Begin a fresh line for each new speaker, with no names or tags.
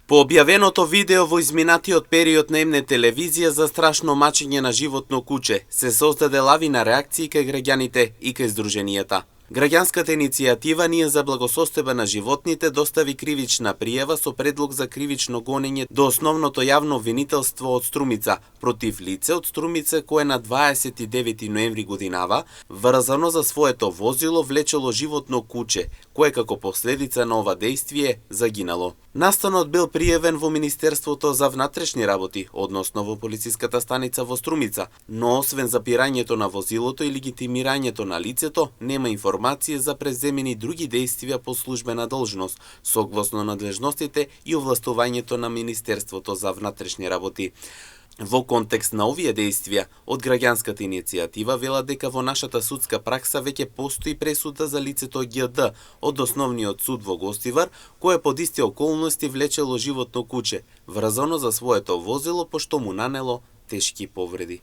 По објавеното видео во изминатиот период на МН телевизија за страшно мачење на животно куче, се создаде лавина реакции кај граѓаните и кај здруженијата. Граѓанската иницијатива Ние за благосостојба на животните достави кривична пријава со предлог за кривично гонење до основното јавно обвинителство од Струмица против лице од Струмица кое на 29 ноември годинава врзано за своето возило влечело животно куче, кое како последица на ова дејствие загинало. Настанот бил пријавен во Министерството за внатрешни работи, односно во полициската станица во Струмица, но освен запирањето на возилото и легитимирањето на лицето, нема информација за преземени други дејствија по службена должност, согласно надлежностите и овластувањето на Министерството за внатрешни работи. Во контекст на овие дејствија, од граѓанската иницијатива велат дека во нашата судска пракса веќе постои пресуда за лицето ѓд од Основниот суд во Гостивар, кое под исти околности влечело животно куче, врзано за своето возило пошто му нанело тешки повреди.